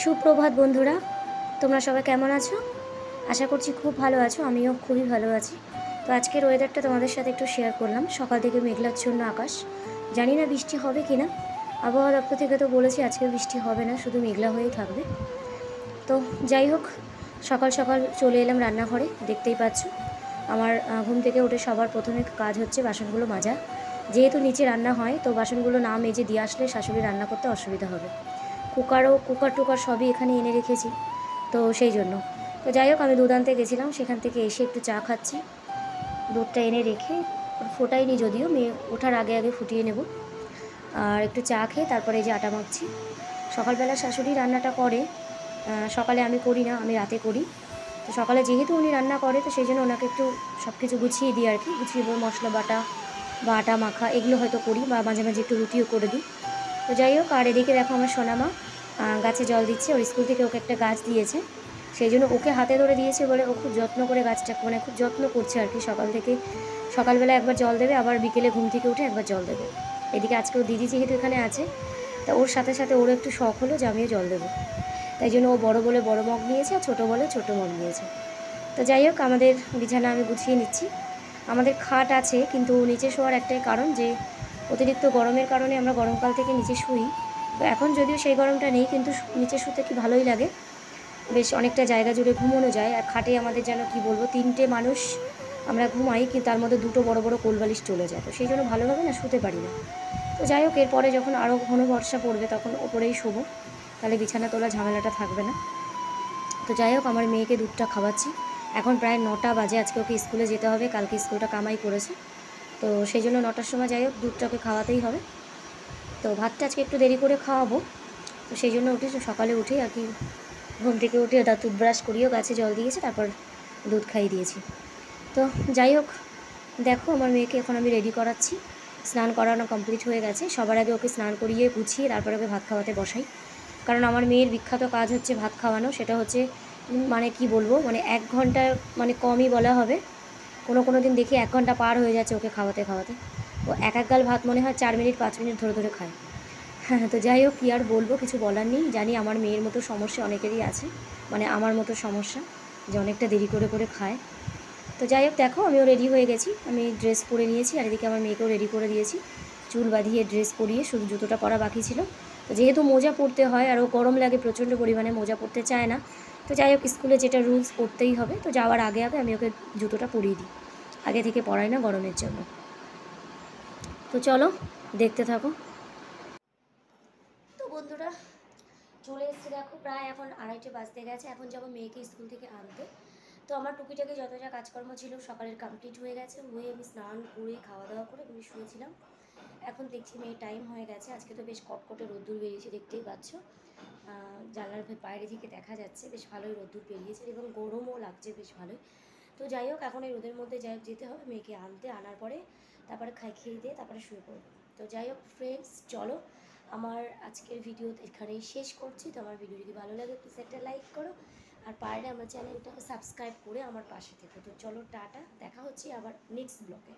সুপ্রভাত বন্ধুরা, তোমরা সবাই কেমন আছো? আশা করছি খুব ভালো আছো। আমিও খুবই ভালো আছি। তো আজকের ওয়েদারটা তোমাদের সাথে একটু শেয়ার করলাম। সকাল থেকে মেঘলাচ্ছন্ন আকাশ, জানি না বৃষ্টি হবে কি না। আবহাওয়া দপ্তর থেকে তো বলেছে আজকে বৃষ্টি হবে না, শুধু মেঘলা হয়েই থাকবে। তো যাই হোক, সকাল সকাল চলে এলাম রান্নাঘরে। দেখতেই পাচ্ছ আমার ঘুম থেকে উঠে সবার প্রথমে কাজ হচ্ছে বাসনগুলো মাজা। যেহেতু নিচে রান্না হয়, তো বাসনগুলো না মেজে দিয়ে আসলে শাশুড়ি রান্না করতে অসুবিধা হবে। কুকার টুকার সবই এখানে এনে রেখেছি, তো সেই জন্য। তো যাই হোক, আমি দুধ আনতে গেছিলাম, সেখান থেকে এসে একটু চা খাচ্ছি। দুধটা এনে রেখে ফোটাইনি, যদিও মেয়ে ওঠার আগে আগে ফুটিয়ে নেব। আর একটু চা খেয়ে তারপরে যে আটা মাখছি। সকালবেলা শাশুড়ি রান্নাটা করে, সকালে আমি করি না, আমি রাতে করি। তো সকালে যেহেতু উনি রান্না করে, তো সেই জন্য ওনাকে একটু সব কিছু গুছিয়ে দিই আর কি। গুছিয়ে মশলা বাটা বা আটা মাখা এগুলো হয়তো করি, বা মাঝে মাঝে একটু রুটিও করে দিই। তো যাই হোক, আর এদিকে দেখো আমার সোনামা গাছে জল দিচ্ছে। ওর স্কুল থেকে ওকে একটা গাছ দিয়েছে, সেই জন্য ওকে হাতে ধরে দিয়েছে বলে ও খুব যত্ন করে গাছটা, মানে খুব যত্ন করছে আর কি। সকালবেলা একবার জল দেবে, আবার বিকেলে ঘুম থেকে উঠে একবার জল দেবে। এদিকে আজকে ওর দিদি যেহেতু এখানে আছে, তা ওর সাথে সাথে ওর একটু শখ হলো যে আমিও জল দেবো। তাই জন্য ও বড় বলে বড় মগ নিয়েছে, আর ছোটো বলে ছোটো মগ নিয়েছে। তো যাই হোক, আমাদের বিছানা আমি গুছিয়ে নিচ্ছি। আমাদের খাট আছে, কিন্তু নিচে শোয়ার একটাই কারণ যে অতিরিক্ত গরমের কারণে আমরা গরমকাল থেকে নিচে শুই। তো এখন যদিও সেই গরমটা নেই, কিন্তু নিচে শুতে কি ভালোই লাগে। বেশ অনেকটা জায়গা জুড়ে ঘুমোনো যায়। আর খাটে আমাদের যেন কি বলবো, 3টে মানুষ আমরা ঘুমাই, কিন্তু তার মধ্যে 2টো বড় বড় কোলবালিশ চলে যায়। তো সেই জন্য ভালোভাবে না শুতে পারি না। তো যাই হোক, এরপরে যখন আরও ঘন বর্ষা পড়বে তখন ওপরেই শোবো, তাহলে বিছানা তোলা ঝামেলাটা থাকবে না। তো যাই হোক, আমার মেয়েকে দুধটা খাওয়াচ্ছি। এখন প্রায় 9টা বাজে। আজকে ওকে স্কুলে যেতে হবে, কালকে স্কুলটা কামাই করেছে। তো সেই জন্য 9টার সময় যাই হোক দুধটা ওকে খাওয়াতেই হবে। তো ভাতটা আজকে একটু দেরি করে খাওয়াবো। তো সেই জন্য সকালে উঠেই আর কি, ঘুম থেকে উঠে দাঁত ব্রাশ করিয়েও গাছে জল দিয়েছি, তারপর দুধ খাইয়ে দিয়েছি। তো যাই হোক, দেখো আমার মেয়েকে এখন আমি রেডি করাচ্ছি। স্নান করানো কমপ্লিট হয়ে গেছে। সবার আগে ওকে স্নান করিয়ে গুছিয়ে তারপরে ওকে ভাত খাওয়াতে বসাই। কারণ আমার মেয়ের বিখ্যাত কাজ হচ্ছে ভাত খাওয়ানো। সেটা হচ্ছে মানে কি বলবো, মানে 1 ঘন্টার মানে কমই বলা হবে। কোনো দিন দেখি 1 ঘন্টা পার হয়ে যাচ্ছে ওকে খাওয়াতে খাওয়াতে। ও এক গাল ভাত মনে হয় 4 মিনিট 5 মিনিট ধরে ধরে খায়। হ্যাঁ, তো যাই হোক, কী আর বলবো, কিছু বলার নেই। জানি আমার মেয়ের মতো সমস্যা অনেকেরই আছে, মানে আমার মতো সমস্যা, যে অনেকটা দেরি করে করে খায়। তো যাই হোক, দেখো আমিও রেডি হয়ে গেছি। আমি ড্রেস পরে নিয়েছি, আর এদিকে আমার মেয়েকেও রেডি করে দিয়েছি। চুল বাঁধিয়ে ড্রেস পরিয়ে শুধু জুতোটা পরা বাকি ছিল। তো যেহেতু মোজা পরতে হয়, আর ও গরম লাগে প্রচণ্ড পরিমাণে, মোজা পরতে চায় না। তো যাই হোক, স্কুলে যেটা রুলস পরতেই হবে। তো যাওয়ার আগে আগে আমি ওকে জুতোটা পরিয়ে দিই, আগে থেকে পরাই না গরমের জন্য। তো চলো দেখতে থাকো। তো বন্ধুরা, চলে এসেছি। দেখো প্রায় এখন 2:30 বাজতে গেছে। এখন যাবো মেয়েকে স্কুল থেকে আনতে। তো আমার টুকিটাকি যত যা কাজকর্ম ছিল সকালের কমপ্লিট হয়ে গেছে। হয়ে আমি স্নান করে খাওয়া দাওয়া করে আমি শুয়েছিলাম। এখন দেখছি মেয়ের টাইম হয়ে গেছে। আজকে তো বেশ কটকটে রোদ্দুর বেরিয়েছে, দেখতেই পাচ্ছ। জানলার বাইরে থেকে দেখা যাচ্ছে বেশ ভালোই রোদ্দুর বেরিয়েছে, এবং গরমও লাগছে বেশ ভালোই। তো যাই হোক, এখন এই রোদের মধ্যে যাই হোক যেতে হবে মেয়েকে আনতে। আনার পরে তারপরে খেয়ে দিয়ে তারপরে শুয়ে পড়বো। তো যাই হোক ফ্রেন্ডস, চলো আমার আজকের ভিডিও এখানেই শেষ করছি। তো আমার ভিডিও যদি ভালো লাগে প্লিজ একটা লাইক করো, আর পারলে আমার চ্যানেলটাকে সাবস্ক্রাইব করে আমার পাশে থেকো। তো চলো টাটা, দেখা হচ্ছে আবার নেক্সট ব্লগে।